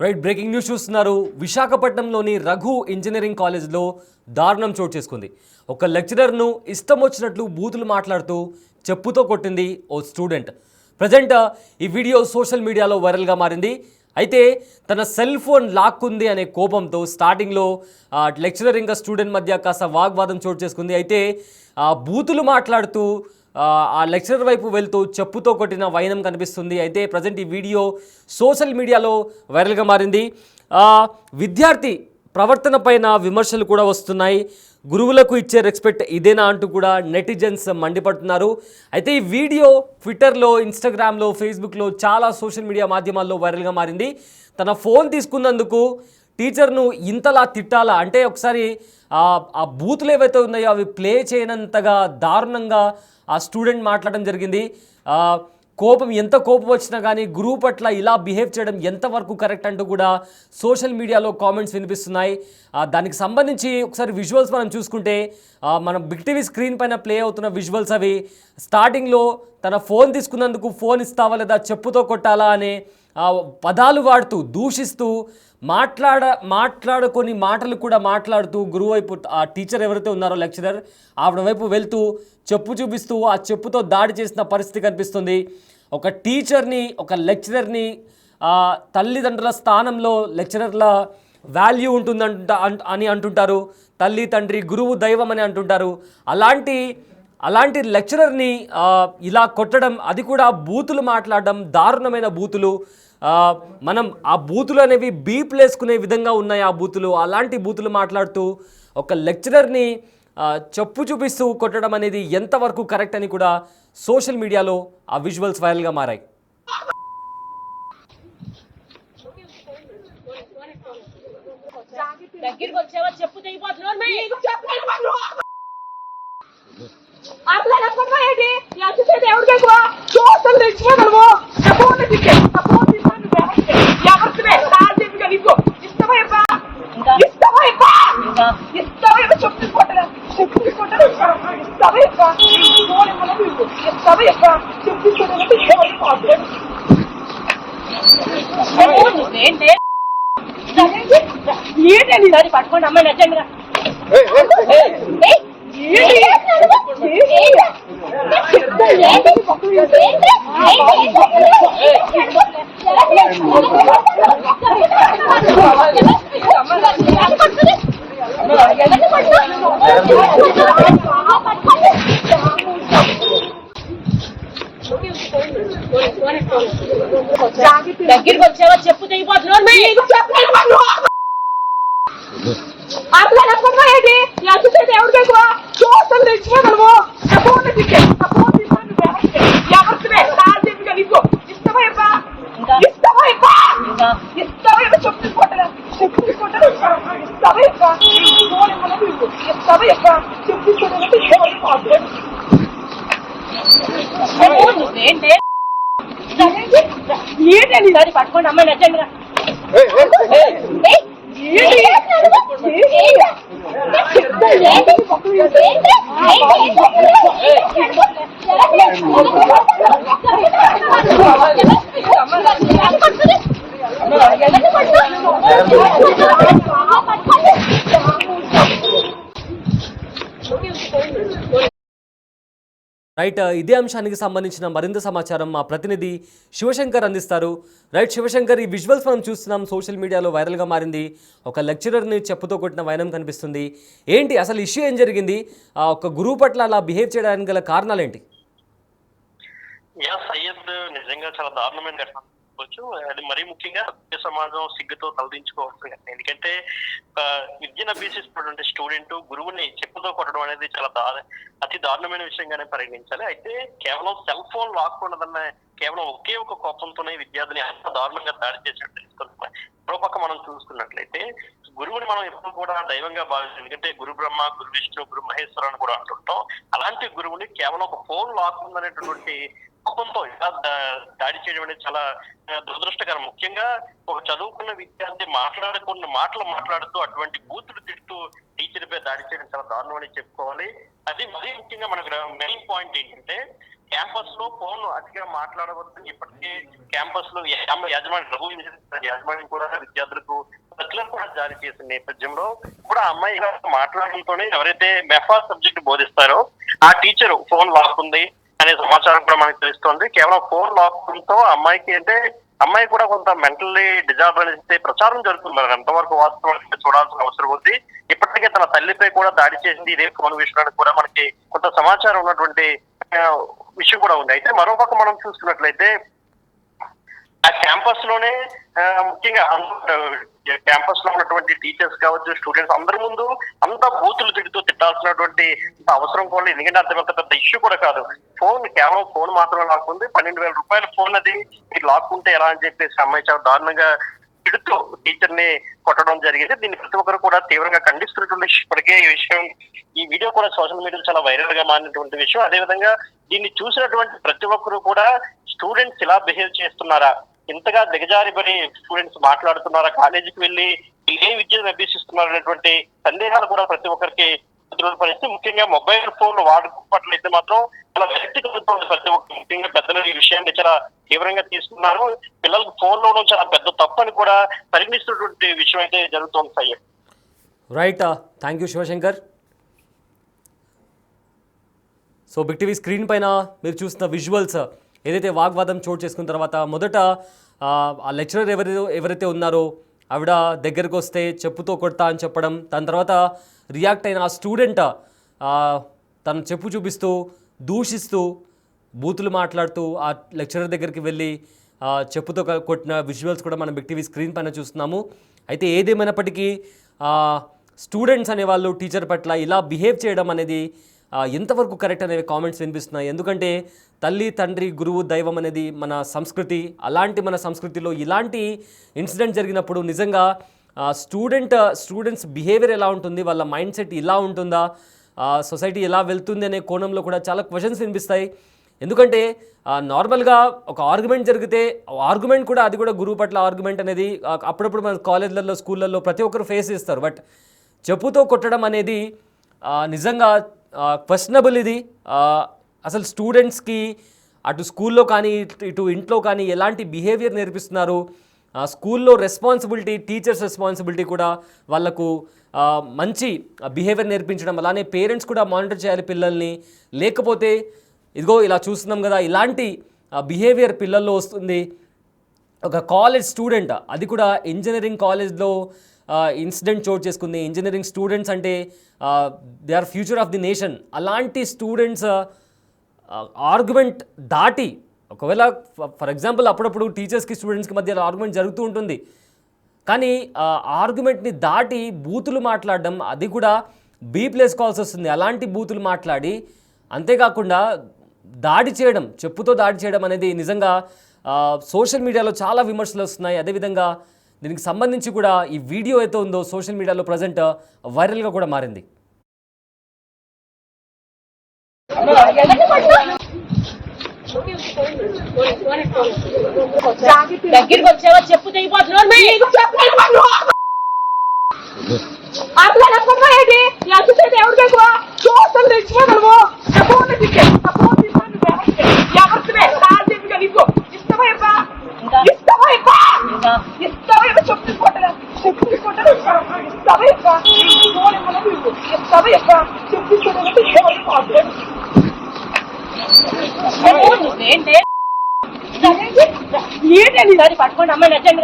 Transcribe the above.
Right breaking news చూస్తున్నారు. విశాఖపట్నంలోని Raghu engineering కాలేజ్లో దారుణం చోటు చేసుకుంది. ఒక లెక్చరర్ను ఇష్టం వచ్చినట్లు బూతులు మాట్లాడుతూ చెప్పుతో కొట్టింది ఓ స్టూడెంట్. ప్రజెంట్ ఈ వీడియో సోషల్ మీడియాలో వైరల్గా మారింది. అయితే తన సెల్ ఫోన్ లాక్కుంది అనే కోపంతో స్టార్టింగ్లో లెక్చరర్ ఇంకా స్టూడెంట్ మధ్య కాస్త వాగ్వాదం చోటు చేసుకుంది. అయితే బూతులు మాట్లాడుతూ ఆ లెక్చరర్ వైపు వెళ్తూ చెప్పుతో కొట్టిన వైనం కనిపిస్తుంది. అయితే ప్రజెంట్ ఈ వీడియో సోషల్ మీడియాలో వైరల్గా మారింది. విద్యార్థి ప్రవర్తన పైన విమర్శలు కూడా వస్తున్నాయి. గురువులకు ఇచ్చే రెస్పెక్ట్ ఇదేనా అంటూ కూడా నెటిజన్స్ మండిపడుతున్నారు. అయితే ఈ వీడియో ట్విట్టర్లో, ఇన్స్టాగ్రామ్లో, ఫేస్బుక్లో చాలా సోషల్ మీడియా మాధ్యమాల్లో వైరల్గా మారింది. తన ఫోన్ తీసుకున్నందుకు టీచర్ను ఇంతలా తిట్టాలా అంటే ఒకసారి ఆ బూతులు ఏవైతే ఉన్నాయో అవి ప్లే చేయనంతగా దారుణంగా ఆ స్టూడెంట్ మాట్లాడడం జరిగింది. ఎంత కోపం వచ్చినా కానీ గురువు పట్ల ఇలా బిహేవ్ చేయడం ఎంతవరకు కరెక్ట్ అంటూ కూడా సోషల్ మీడియాలో కామెంట్స్ వినిపిస్తున్నాయి. దానికి సంబంధించి ఒకసారి విజువల్స్ మనం చూసుకుంటే మనం బిగ్ టీవీ స్క్రీన్ పైన ప్లే అవుతున్న విజువల్స్ అవి. స్టార్టింగ్లో తన ఫోన్ తీసుకున్నందుకు ఫోన్ ఇస్తావా లేదా చెప్పుతో కొట్టాలా అనే పదాలు వాడుతూ దూషిస్తూ మాట్లాడుకొని మాటలు కూడా మాట్లాడుతూ గురువు వైపు ఆ టీచర్ ఎవరైతే ఉన్నారో లెక్చరర్ ఆవిడ వైపు వెళ్తూ చెప్పు చూపిస్తూ ఆ చెప్పుతో దాడి చేసిన పరిస్థితి కనిపిస్తుంది. ఒక టీచర్ని, ఒక లెక్చరర్ని తల్లిదండ్రుల స్థానంలో లెక్చరర్ల వాల్యూ అని అంటుంటారు. తల్లి, తండ్రి, గురువు, దైవం అని అంటుంటారు. అలాంటి లెక్చరర్ని ఇలా కొట్టడం, అది కూడా బూతులు మాట్లాడడం, దారుణమైన బూతులు. మనం ఆ బూతులు అనేవి బీప్లు వేసుకునే విధంగా ఉన్నాయి. ఆ బూతులు, అలాంటి బూతులు మాట్లాడుతూ ఒక లెక్చరర్ని చెప్పు చూపిస్తూ కొట్టడం అనేది ఎంతవరకు కరెక్ట్ అని కూడా సోషల్ మీడియాలో ఆ విజువల్స్ వైరల్గా మారాయి. దగ్గరికి వచ్చేవా చెప్పు తెగిపోతున్నావు అట్లా అనుకుంటున్నా ఏంటి అసిస్టెంట్ ఎవరికి ఎక్కువ చూస్తాను తెచ్చిపోగలవు ఫోన్ తిట్టే ఫోన్ తీసుకొని ఎవరివే సార్ చెప్పి నీకు ఇష్టమైపా చెప్పు తీసుకుంటా చెప్పు తీసుకుంటా ఇష్టమైపా ఫోన్ ఇవ్వలేదు నీకు ఇష్టమైపా చెప్పు తీసుకుంటా ఏంటి దాన్ని పట్టుకోండి అమ్మాయి నచ్చండి దగ్గరికి వచ్చేవా చెప్పు తెగిపోతున్నావు అట్లా అనుకుంటున్నా ఏంటి అసిస్టెంట్ ఎవరికి ఎక్కువ చూస్తాను తెచ్చిపోగలవు ఫోన్ తిట్టే ఫోన్ తీసుకొని ఎవరివే సార్ చెప్పి నీకు ఇష్టమైపా చెప్పు తీసుకుంటా చెప్పు తీసుకుంటా ఇష్టమైపా ఫోన్ ఇవ్వలేదు నీకు ఇష్టమైపా చెప్పు తీసుకుంటా ఏంటి దాన్ని పట్టుకోండి అమ్మాయి నచ్చండి రైట్, ఇదే అంశానికి సంబంధించిన మరింత సమాచారం మా ప్రతినిధి శివశంకర్ అందిస్తారు. రైట్ శివశంకర్, ఈ విజువల్స్ మనం చూస్తున్నాం, సోషల్ మీడియాలో వైరల్గా మారింది. ఒక లెక్చరర్ని చెప్పుతో కొట్టిన వైనం కనిపిస్తుంది. ఏంటి అసలు ఇష్యూ ఏం జరిగింది? ఒక గురువు పట్ల అలా బిహేవ్ చేయడానికి గల కారణాలు ఏంటి? సయ్యద్ నిజంగా చాలా దారుణమైన ఘటన చెప్పుకోవచ్చు. అది మరీ ముఖ్యంగా సమాజం సిగ్గుతో తలదించుకోవాల్సిన ఘటన. ఎందుకంటే విద్యను అభ్యసిస్తున్నటువంటి స్టూడెంట్ గురువుని చెప్పుతో కొట్టడం అనేది చాలా అతి దారుణమైన విషయంగానే పరిగణించాలి. అయితే కేవలం సెల్ ఫోన్ లాక్కున్నదన్న కేవలం ఒకే ఒక కోపంతోనే విద్యార్థిని అంత దారుణంగా దాడి చేసినట్టు తెలుసుకుంటున్నాం. మరోపక్క మనం చూసుకున్నట్లయితే గురువుని మనం ఎప్పుడు కూడా దైవంగా భావిస్తాం. ఎందుకంటే గురు బ్రహ్మ, గురు విష్ణు, గురు మహేశ్వర అని కూడా అంటుంటాం. అలాంటి గురువుని కేవలం ఒక ఫోన్ లాక్కుందనేటటువంటి కోపంతో ఇలా దాడి చేయడం అనేది చాలా దురదృష్టకరం. ముఖ్యంగా ఒక చదువుకున్న విద్యార్థి మాట్లాడుకున్న మాటలు మాట్లాడుతూ అటువంటి బూతులు తిడుతూ టీచర్ పై దాడి చేయడం చాలా దారుణం అని చెప్పుకోవాలి. అది మరీ ముఖ్యంగా మనకు మెయిన్ పాయింట్ ఏంటంటే క్యాంపస్ లో ఫోన్ అతిగా మాట్లాడవద్దని ఇప్పటికే క్యాంపస్ లో యాజమాన్యం కూడా విద్యార్థులకు సర్క్యులర్ కూడా జారీ చేసిన నేపథ్యంలో కూడా అమ్మాయి మాట్లాడడంతోనే ఎవరైతే మెఫా సబ్జెక్ట్ బోధిస్తారో ఆ టీచర్ ఫోన్ లాక్కుంది అనే సమాచారం కూడా మనకు తెలుస్తోంది. కేవలం ఫోన్ లాక్కుంతో అమ్మాయికి అంటే అమ్మాయి కూడా కొంత మెంటల్లీ డిజార్డర్ అనేది ప్రచారం జరుగుతుంది. మరి ఎంతవరకు వాస్తవానికి చూడాల్సిన అవసరం ఉంది. ఇప్పటికే తన తల్లిపై కూడా దాడి చేసింది ఇదే ఫోన్ విషయానికి కూడా మనకి కొంత సమాచారం ఉన్నటువంటి విషయం కూడా ఉంది. అయితే మరోపక్క మనం చూసుకున్నట్లయితే ఆ క్యాంపస్ లోనే ముఖ్యంగా క్యాంపస్ లో ఉన్నటువంటి టీచర్స్ కావచ్చు, స్టూడెంట్స్ అందరి ముందు అంతా బూతులు తిట్టాల్సినటువంటి అవసరం కూడా, ఎందుకంటే అంత పెద్ద ఇష్యూ కూడా కాదు. ఫోన్ కేవలం ఫోన్ మాత్రమే లాక్కుంది. 12,000 రూపాయల ఫోన్ అది మీరు లాక్కుంటే ఎలా అని చెప్పేసి అమ్మాయి చాలా దారుణంగా తిడుతూ టీచర్ ని కొట్టడం జరిగింది. దీన్ని ప్రతి ఒక్కరు కూడా తీవ్రంగా ఖండిస్తున్నటువంటి ఇప్పటికే ఈ వీడియో కూడా సోషల్ మీడియాలో చాలా వైరల్ గా మారినటువంటి విషయం. అదేవిధంగా దీన్ని చూసినటువంటి ప్రతి ఒక్కరు కూడా స్టూడెంట్స్ ఇలా బిహేవ్ చేస్తున్నారా, ఇంతగా దిగజారిపడి స్టూడెంట్స్ మాట్లాడుతున్నారా, కాలేజీకి వెళ్ళి ఏ విద్యను అభ్యసిస్తున్నారు అనేటువంటి సందేహాలు కూడా ప్రతి ఒక్కరికి పరిస్థితి. ముఖ్యంగా మొబైల్ ఫోన్ వాడుకోవట్లయితే మాత్రం చాలా విరక్తి కలుగుతుంది ప్రతి ఒక్కరు. ముఖ్యంగా పెద్దలు ఈ విషయాన్ని చాలా తీవ్రంగా తీసుకున్నారు. పిల్లలకు ఫోన్ లోనూ చాలా పెద్ద తప్పు అని కూడా పరిగణిస్తున్నటువంటి విషయం అయితే జరుగుతోంది. సయ్య right, thank you Shivashankar. So big TV screen పైన మీరు చూస్తున్న విజువల్స్ ఏదైతే వాగ్వాదం చోటు చేసుకున్న తర్వాత మొదట ఆ లెక్చరర్ ఎవరైతే ఉన్నారో ఆవిడ దగ్గరకు వస్తే చెప్పుతో కొడతా అని చెప్పడం, దాని తర్వాత రియాక్ట్ అయిన ఆ స్టూడెంట్ తను చెప్పు చూపిస్తూ దూషిస్తూ బూతులు మాట్లాడుతూ ఆ లెక్చరర్ దగ్గరికి వెళ్ళి చెప్పుతో కొట్టిన విజువల్స్ కూడా మనం బిగ్ టీవీ స్క్రీన్ పైన చూస్తున్నాము. అయితే ఏదేమైనప్పటికీ స్టూడెంట్స్ అనేవాళ్ళు టీచర్ పట్ల ఇలా బిహేవ్ చేయడం అనేది ఎంతవరకు కరెక్ట్ అనేవి కామెంట్స్ వినిపిస్తున్నాయి. ఎందుకంటే తల్లి, తండ్రి, గురువు, దైవం అనేది మన సంస్కృతి. అలాంటి మన సంస్కృతిలో ఇలాంటి ఇన్సిడెంట్ జరిగినప్పుడు నిజంగా స్టూడెంట్స్ బిహేవియర్ ఎలా ఉంటుంది, వాళ్ళ మైండ్ సెట్ ఇలా ఉంటుందా, సొసైటీ ఎలా వెళ్తుంది అనే కోణంలో కూడా చాలా క్వశ్చన్స్ వినిపిస్తాయి. ఎందుకంటే నార్మల్గా ఒక ఆర్గ్యుమెంట్ జరిగితే ఆర్గ్యుమెంట్ కూడా అది కూడా గురువు పట్ల ఆర్గ్యుమెంట్ అనేది అప్పుడప్పుడు మన కాలేజ్లలో, స్కూళ్ళల్లో ప్రతి ఒక్కరు ఫేస్ చేస్తారు. బట్ చెప్పుతో కొట్టడం అనేది నిజంగా క్వశ్చనబుల్. ఇది అసలు స్టూడెంట్స్కి అటు స్కూల్లో కానీ ఇటు ఇంట్లో కానీ ఎలాంటి బిహేవియర్ నేర్పిస్తున్నారు, స్కూల్లో రెస్పాన్సిబిలిటీ, టీచర్స్ రెస్పాన్సిబిలిటీ కూడా వాళ్ళకు మంచి బిహేవియర్ నేర్పించడం, అలానే పేరెంట్స్ కూడా మానిటర్ చేయాలి పిల్లల్ని. లేకపోతే ఇదిగో ఇలా చూస్తున్నాం కదా, ఇలాంటి బిహేవియర్ పిల్లల్లో వస్తుంది. ఒక కాలేజ్ స్టూడెంట్, అది కూడా ఇంజనీరింగ్ కాలేజ్లో ఇన్సిడెంట్ చోటు చేసుకుంది. ఇంజనీరింగ్ స్టూడెంట్స్ అంటే they are future of the nation. అలాంటి స్టూడెంట్స్ ఆర్గ్యుమెంట్ దాటి, ఒకవేళ ఫర్ ఎగ్జాంపుల్ అప్పుడప్పుడు టీచర్స్కి స్టూడెంట్స్కి మధ్య ఆర్గ్యుమెంట్ జరుగుతూ ఉంటుంది, కానీ ఆర్గ్యుమెంట్ని దాటి బూతులు మాట్లాడడం, అది కూడా బీప్ వేసుకోవాల్సి వస్తుంది. అలాంటి బూతులు మాట్లాడి, అంతేకాకుండా దాడి చేయడం, చెప్పుతో దాడి చేయడం అనేది నిజంగా సోషల్ మీడియాలో చాలా విమర్శలు వస్తున్నాయి. అదేవిధంగా దీనికి సంబంధించి కూడా ఈ వీడియో అయితే ఉందో సోషల్ మీడియాలో ప్రజెంట్ వైరల్గా కూడా మారింది. దగ్గరికి వచ్చావా చెప్పు తెగిపోతున్నావు. అట్లా ఏంటి ఎవరికి ఎక్కువ చూస్తాను తెచ్చిపోగలవు. ఏంటండి పట్టుకోండి అమ్మాయి నచ్చండి.